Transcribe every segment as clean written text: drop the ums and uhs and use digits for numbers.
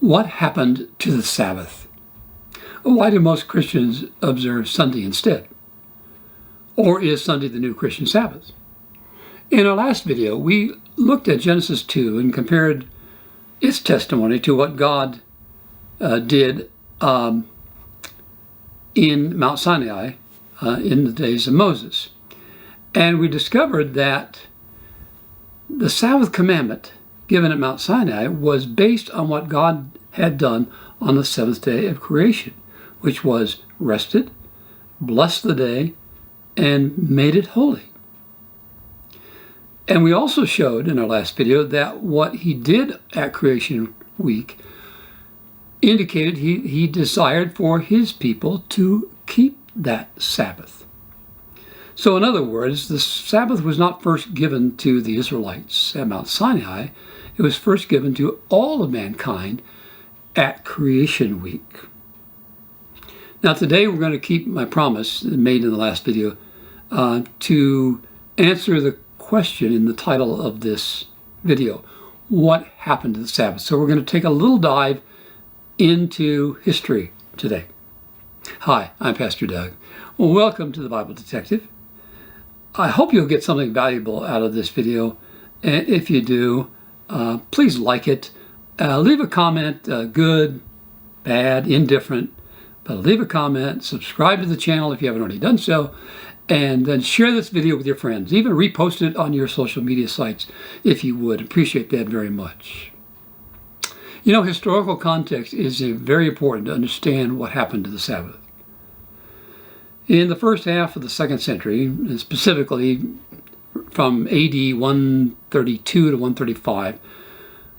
What happened to the Sabbath? Why do most Christians observe Sunday instead? Or is Sunday the new Christian Sabbath? In our last video, we looked at Genesis 2 and compared its testimony to what God did in Mount Sinai in the days of Moses. And we discovered that the Sabbath commandment given at Mount Sinai was based on what God had done on the seventh day of creation, which was rested, blessed the day, and made it holy. And we also showed in our last video that what he did at creation week indicated he desired for his people to keep that Sabbath. So in other words, the Sabbath was not first given to the Israelites at Mount Sinai. It was first given to all of mankind at creation week. Now today we're going to keep my promise made in the last video to answer the question in the title of this video: what happened to the Sabbath? So we're going to take a little dive into history today. Hi, I'm Pastor Doug. Welcome to the Bible Detective. I hope you'll get something valuable out of this video, and if you do, please like it. Leave a comment, good, bad, indifferent, but leave a comment, subscribe to the channel if you haven't already done so, and then share this video with your friends. Even repost it on your social media sites if you would. Appreciate that very much. You know, historical context is very important to understand what happened to the Sabbath. In the first half of the 2nd century, and specifically from AD 132 to 135,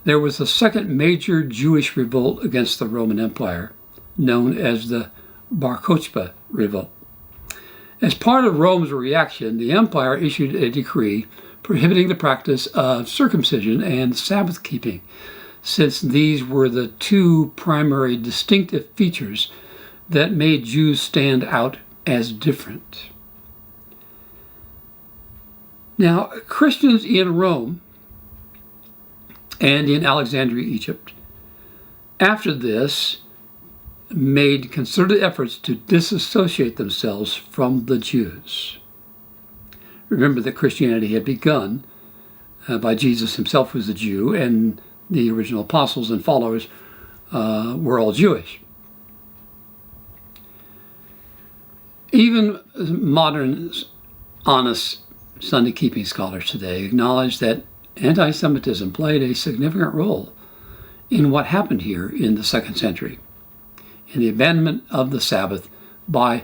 there was a second major Jewish revolt against the Roman Empire, known as the Bar Kokhba revolt. As part of Rome's reaction, the empire issued a decree prohibiting the practice of circumcision and Sabbath-keeping, since these were the two primary distinctive features that made Jews stand out as different. Now, Christians in Rome and in Alexandria, Egypt, after this, made concerted efforts to disassociate themselves from the Jews. Remember that Christianity had begun by Jesus himself, who was a Jew, and the original apostles and followers were all Jewish. Even modern, honest Sunday-keeping scholars today acknowledge that anti-Semitism played a significant role in what happened here in the 2nd century, in the abandonment of the Sabbath by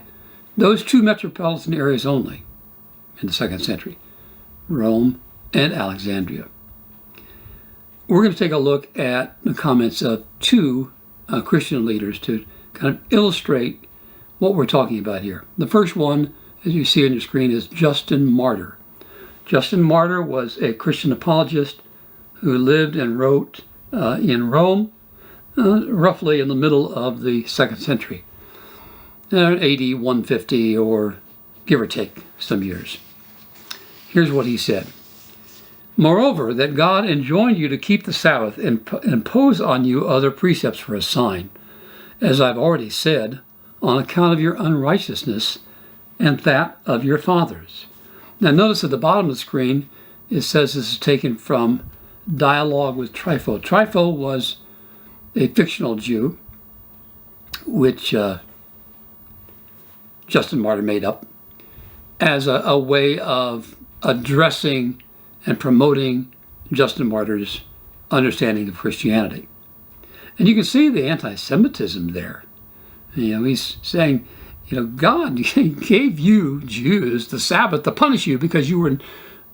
those two metropolitan areas only in the 2nd century, Rome and Alexandria. We're going to take a look at the comments of two Christian leaders to kind of illustrate what we're talking about here. The first one, as you see on your screen, is Justin Martyr. Justin Martyr was a Christian apologist who lived and wrote in Rome, roughly in the middle of the 2nd century, AD 150 or give or take some years. Here's what he said. Moreover, that God enjoined you to keep the Sabbath and impose on you other precepts for a sign, as I've already said, on account of your unrighteousness and that of your fathers. Now notice at the bottom of the screen, it says this is taken from Dialogue with Trypho. Trypho was a fictional Jew, which Justin Martyr made up as a way of addressing and promoting Justin Martyr's understanding of Christianity. And you can see the anti-Semitism there. You know, he's saying, you know, God gave you Jews the Sabbath to punish you because you were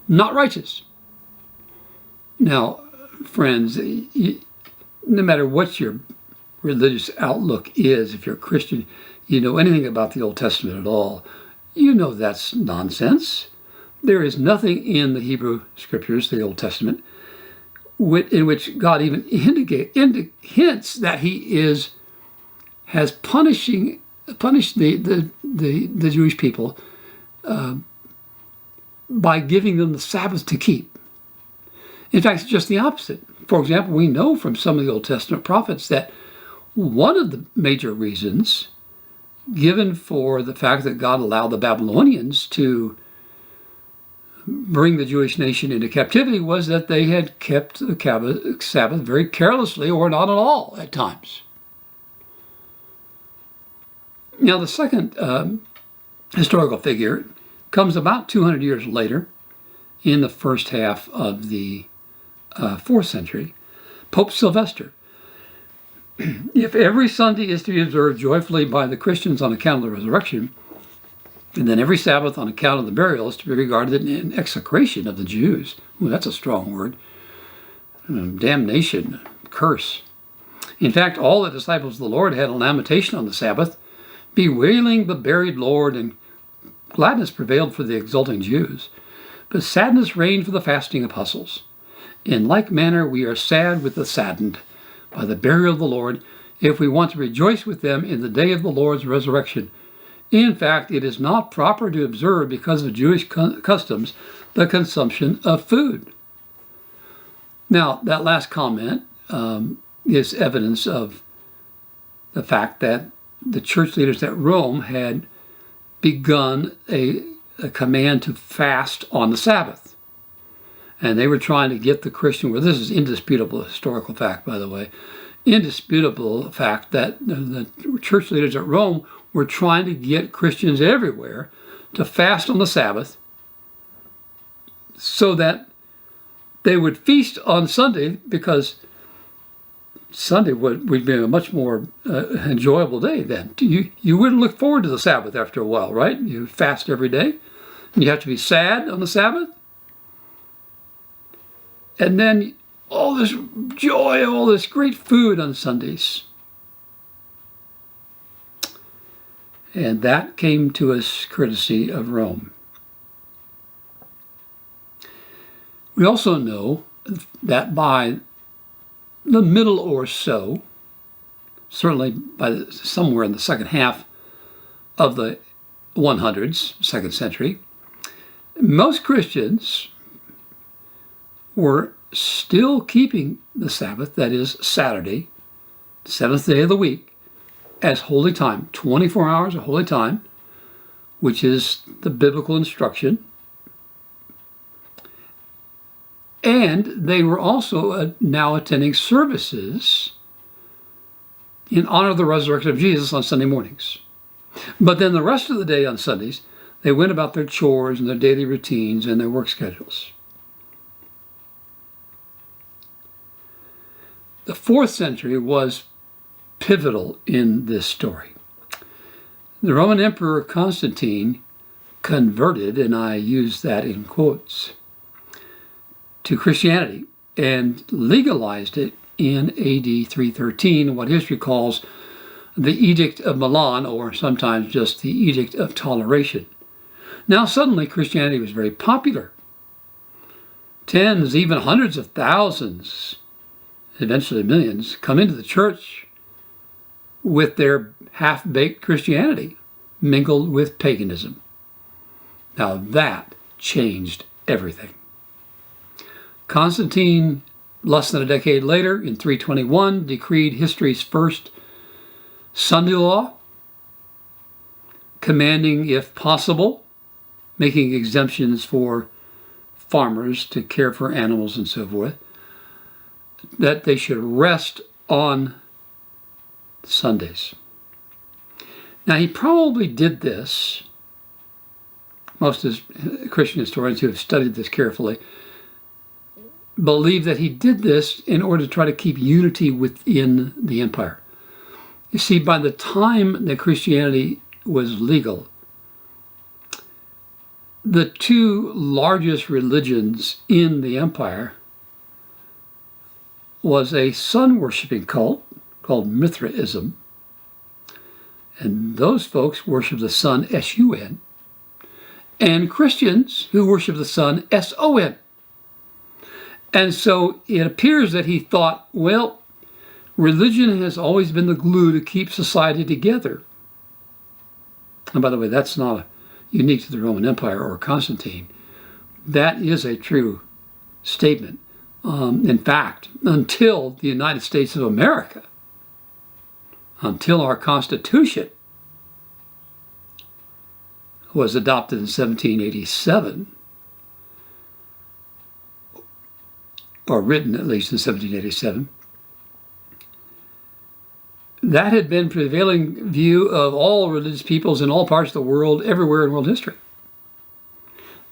not righteous. Now, friends, no matter what your religious outlook is, if you're a Christian, you know anything about the Old Testament at all, you know that's nonsense. There is nothing in the Hebrew Scriptures, the Old Testament, in which God even hints that he has punished the Jewish people by giving them the Sabbath to keep. In fact, it's just the opposite. For example, we know from some of the Old Testament prophets that one of the major reasons given for the fact that God allowed the Babylonians to bring the Jewish nation into captivity was that they had kept the Sabbath very carelessly or not at all at times. Now, the second historical figure comes about 200 years later in the first half of the 4th century, Pope Sylvester. If every Sunday is to be observed joyfully by the Christians on account of the resurrection, and then every Sabbath on account of the burial is to be regarded an execration of the Jews. Well, that's a strong word. Damnation, curse. In fact, all the disciples of the Lord had a lamentation on the Sabbath, bewailing the buried Lord, and gladness prevailed for the exulting Jews. But sadness reigned for the fasting apostles. In like manner, we are sad with the saddened by the burial of the Lord, if we want to rejoice with them in the day of the Lord's resurrection. In fact, it is not proper to observe, because of Jewish customs, the consumption of food. Now, that last comment is evidence of the fact that the church leaders at Rome had begun a command to fast on the Sabbath. And they were trying to get the Christian, well, this is indisputable historical fact, by the way, indisputable fact that the church leaders at Rome were trying to get Christians everywhere to fast on the Sabbath so that they would feast on Sunday, because Sunday would be a much more enjoyable day then. You wouldn't look forward to the Sabbath after a while, right? You fast every day, and you have to be sad on the Sabbath. And then all this joy, all this great food on Sundays. And that came to us courtesy of Rome. We also know that by the middle or so, certainly by somewhere in the second half of the 100s, 2nd century, most Christians were still keeping the Sabbath, that is Saturday, 7th day of the week, as holy time, 24 hours of holy time, which is the biblical instruction. And they were also now attending services in honor of the resurrection of Jesus on Sunday mornings. But then the rest of the day on Sundays, they went about their chores and their daily routines and their work schedules. The 4th century was pivotal in this story. The Roman Emperor Constantine converted, and I use that in quotes, to Christianity and legalized it in AD 313, what history calls the Edict of Milan, or sometimes just the Edict of Toleration. Now suddenly Christianity was very popular. Tens, even hundreds of thousands, eventually millions, come into the church with their half-baked Christianity mingled with paganism. Now that changed everything. Constantine, less than a decade later, in 321, decreed history's first Sunday law, commanding, if possible, making exemptions for farmers to care for animals and so forth, that they should rest on Sundays. Now, he probably did this, most Christian historians who have studied this carefully believe that he did this in order to try to keep unity within the empire. You see, by the time that Christianity was legal, the two largest religions in the empire was a sun-worshipping cult called Mithraism, and those folks worship the sun, S-U-N, and Christians who worship the sun, S-O-N. And so it appears that he thought, well, religion has always been the glue to keep society together. And by the way, that's not unique to the Roman Empire or Constantine. That is a true statement, In fact, until the United States of America, until our Constitution was adopted in 1787, or written at least in 1787, that had been prevailing view of all religious peoples in all parts of the world, everywhere in world history.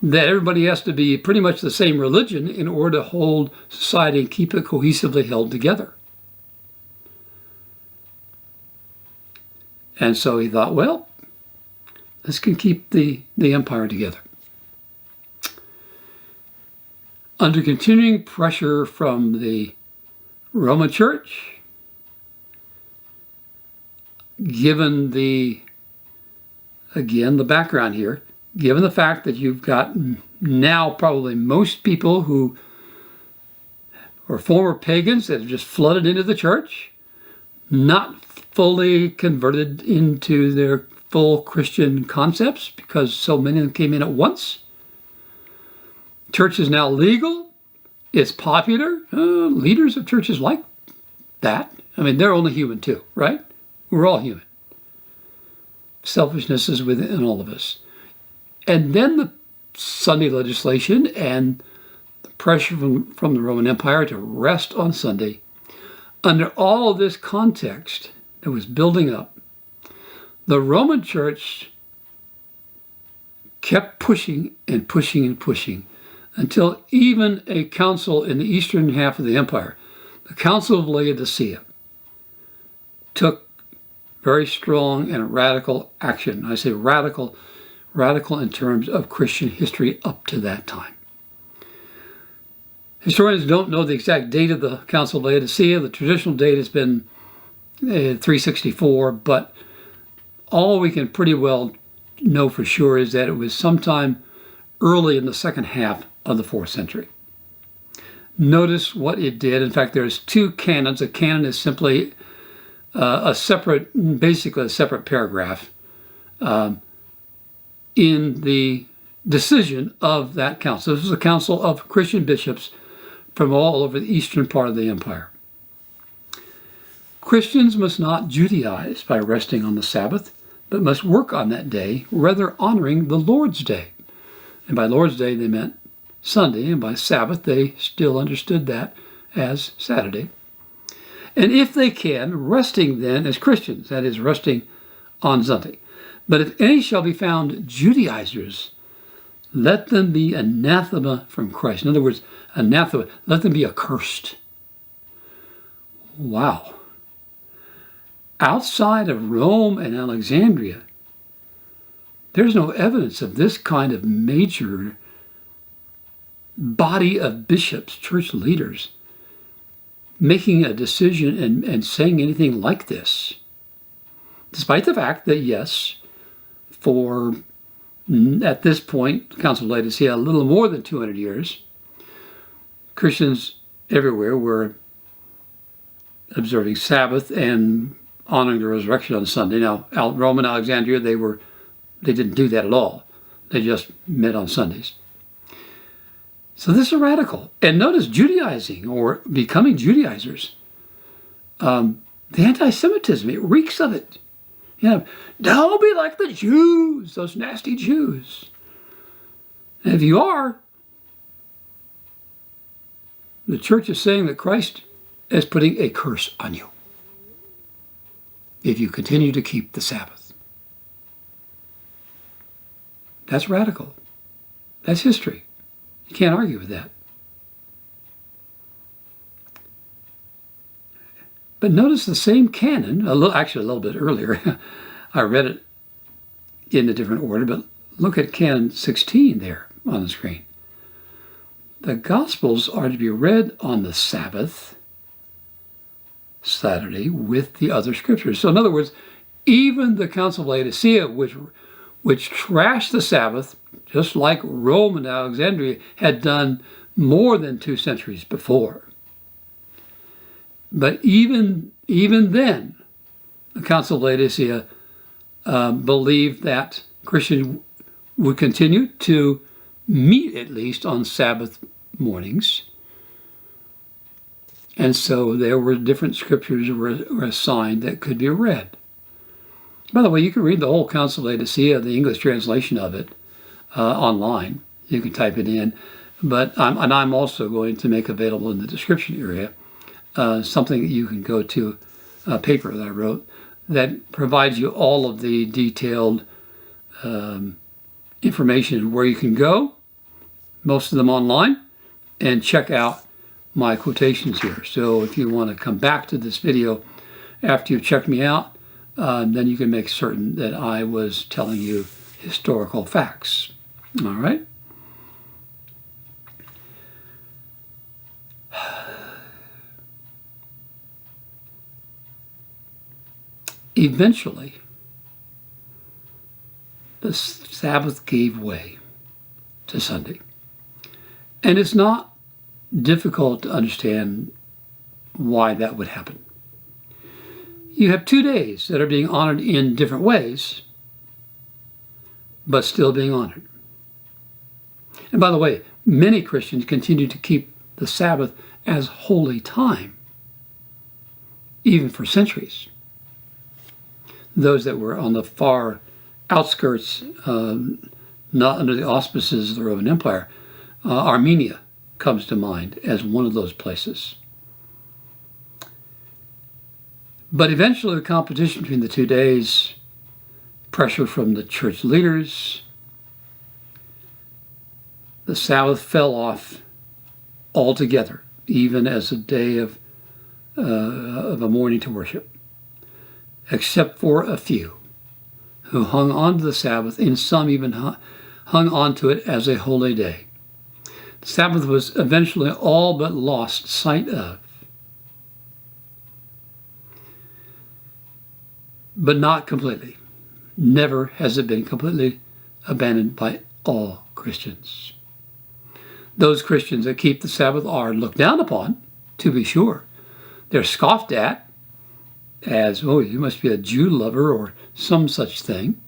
That everybody has to be pretty much the same religion in order to hold society and keep it cohesively held together. And so he thought, well, this can keep the empire together. Under continuing pressure from the Roman Church, given the background here, given the fact that you've got now probably most people who are former pagans that have just flooded into the church, not fully converted into their full Christian concepts because so many of them came in at once. Church is now legal. It's popular. Leaders of churches like that. I mean, they're only human too, right? We're all human. Selfishness is within all of us. And then the Sunday legislation and the pressure from the Roman Empire to rest on Sunday. Under all of this context that was building up, the Roman Church kept pushing and pushing and pushing until even a council in the eastern half of the empire, the Council of Laodicea, took very strong and radical action. I say radical in terms of Christian history up to that time. Historians don't know the exact date of the Council of Laodicea. The traditional date has been 364, but all we can pretty well know for sure is that it was sometime early in the second half of the 4th century. Notice what it did. In fact, there's 2 canons. A canon is simply basically a separate paragraph in the decision of that council. This was a council of Christian bishops from all over the eastern part of the empire. Christians must not Judaize by resting on the Sabbath, but must work on that day, rather honoring the Lord's Day. And by Lord's Day, they meant Sunday, and by Sabbath, they still understood that as Saturday. And if they can, resting then as Christians, that is, resting on Sunday. But if any shall be found Judaizers, let them be anathema from Christ. In other words, anathema, let them be accursed. Wow. Outside of Rome and Alexandria, there's no evidence of this kind of major body of bishops, church leaders, making a decision and saying anything like this. Despite the fact that, yes, at this point, the Council of Laodicea, a little more than 200 years, Christians everywhere were observing Sabbath and honoring the resurrection on Sunday. Now, Rome and Alexandria, they didn't do that at all. They just met on Sundays. So this is radical. And notice Judaizing or becoming Judaizers. The anti-Semitism, it reeks of it. You know, don't be like the Jews, those nasty Jews. And if you are, the church is saying that Christ is putting a curse on you if you continue to keep the Sabbath. That's radical. That's history. You can't argue with that. But notice the same canon, actually a little bit earlier. I read it in a different order, but look at canon 16 there on the screen. The Gospels are to be read on the Sabbath, Saturday, with the other scriptures. So in other words, even the Council of Laodicea, which trashed the Sabbath, just like Rome and Alexandria had done more than 2 centuries before. But even then, the Council of Laodicea believed that Christians would continue to meet at least on Sabbath mornings, And so there were different scriptures were assigned that could be read. By the way, you can read the whole Council of Laodicea, the English translation of it, online. You can type it in. But I'm also going to make available in the description area something that you can go to, a paper that I wrote, that provides you all of the detailed information where you can go, most of them online, and check out my quotations here. So if you want to come back to this video after you've checked me out, then you can make certain that I was telling you historical facts. All right? Eventually, the Sabbath gave way to Sunday. And it's not difficult to understand why that would happen. You have 2 days that are being honored in different ways, but still being honored. And by the way, many Christians continue to keep the Sabbath as holy time, even for centuries. Those that were on the far outskirts, not under the auspices of the Roman Empire, Armenia comes to mind as one of those places. But eventually the competition between the 2 days, pressure from the church leaders, the Sabbath fell off altogether, even as a day of a morning to worship, except for a few who hung on to the Sabbath, and some even hung on to it as a holy day. The Sabbath was eventually all but lost sight of. But not completely. Never has it been completely abandoned by all Christians. Those Christians that keep the Sabbath are looked down upon, to be sure. They're scoffed at as, oh, you must be a Jew lover or some such thing,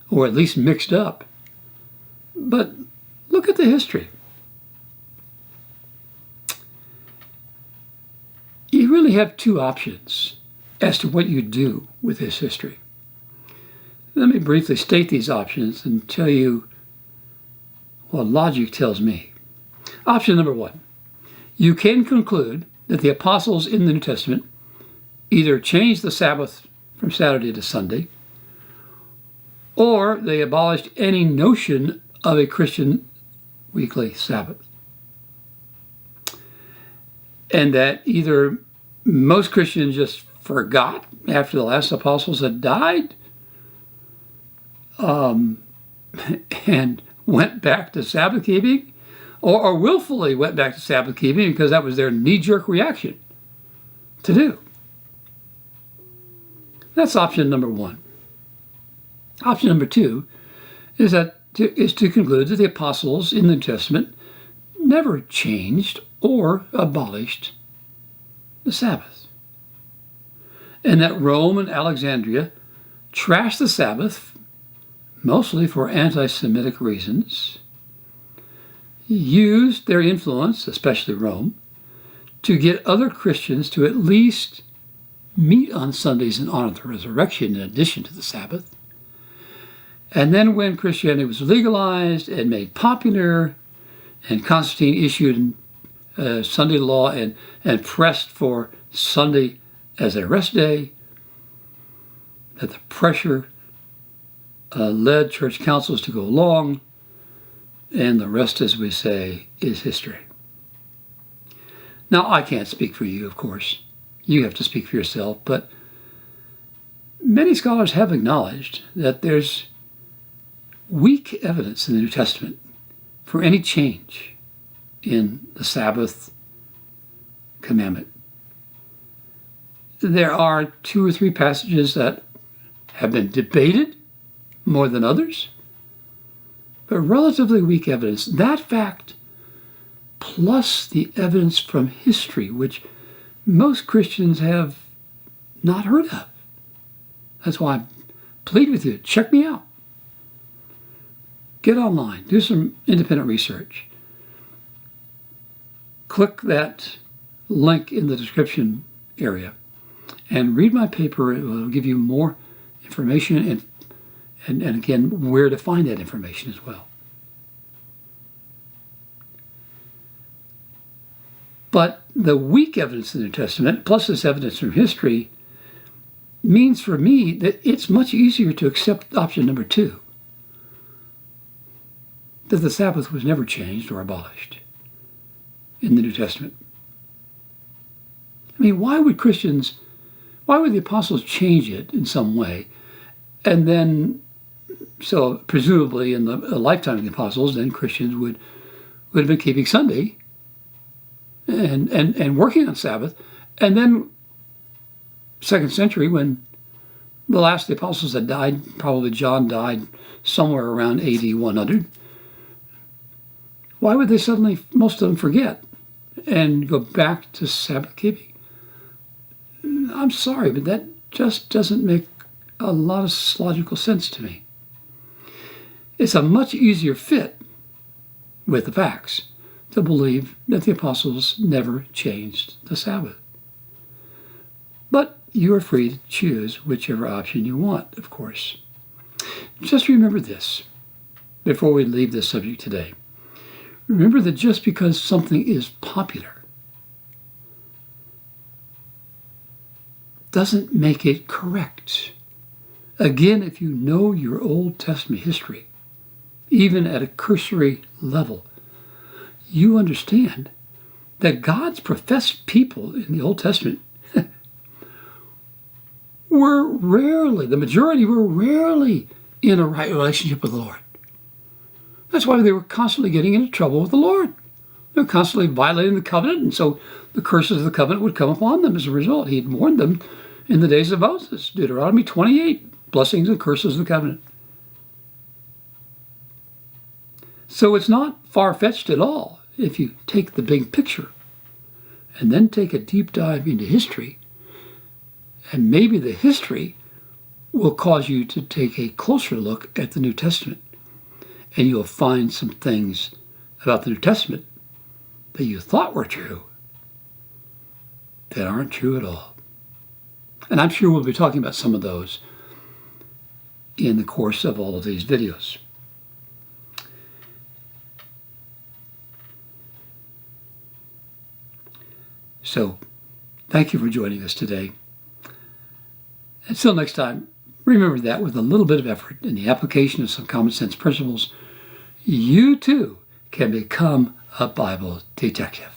or at least mixed up. But look at the history. You really have two options as to what you do with this history. Let me briefly state these options and tell you what logic tells me. Option number one, you can conclude that the apostles in the New Testament either changed the Sabbath from Saturday to Sunday, or they abolished any notion of a Christian weekly Sabbath. And that either most Christians just forgot after the last apostles had died, and went back to Sabbath-keeping, or willfully went back to Sabbath-keeping because that was their knee-jerk reaction to do. That's option number one. Option number two is to conclude that the apostles in the New Testament never changed or abolished the Sabbath, and that Rome and Alexandria trashed the Sabbath mostly for anti-Semitic reasons, used their influence, especially Rome, to get other Christians to at least meet on Sundays and honor the resurrection in addition to the Sabbath. And then when Christianity was legalized and made popular, and Constantine issued Sunday law and pressed for Sunday as a rest day, that the pressure led church councils to go along, and the rest, as we say, is history. Now, I can't speak for you, of course. You have to speak for yourself, but many scholars have acknowledged that there's weak evidence in the New Testament for any change in the Sabbath commandment. There are 2 or 3 passages that have been debated more than others, but relatively weak evidence. That fact, plus the evidence from history, which most Christians have not heard of. That's why I plead with you, check me out. Get online, do some independent research. Click that link in the description area and read my paper. It will give you more information and again, where to find that information as well. But the weak evidence in the New Testament, plus this evidence from history, means for me that it's much easier to accept option number 2, that the Sabbath was never changed or abolished in the New Testament. I mean, why would the apostles change it in some way? And then, so presumably in the lifetime of the apostles, then Christians would have been keeping Sunday and working on Sabbath. And then 2nd century, when the last of the apostles had died, probably John died somewhere around AD 100, why would they suddenly, most of them, forget and go back to Sabbath keeping? I'm sorry, but that just doesn't make a lot of logical sense to me. It's a much easier fit with the facts to believe that the apostles never changed the Sabbath. But you are free to choose whichever option you want, of course. Just remember this before we leave this subject today. Remember that just because something is popular doesn't make it correct. Again, if you know your Old Testament history, even at a cursory level, you understand that God's professed people in the Old Testament the majority were rarely in a right relationship with the Lord. That's why they were constantly getting into trouble with the Lord. They were constantly violating the covenant, and so the curses of the covenant would come upon them as a result. He had warned them in the days of Moses, Deuteronomy 28, blessings and curses of the covenant. So it's not far-fetched at all if you take the big picture and then take a deep dive into history, and maybe the history will cause you to take a closer look at the New Testament, and you'll find some things about the New Testament that you thought were true that aren't true at all. And I'm sure we'll be talking about some of those in the course of all of these videos. So, thank you for joining us today. Until next time, remember that with a little bit of effort and the application of some common sense principles, you too can become a Bible detective.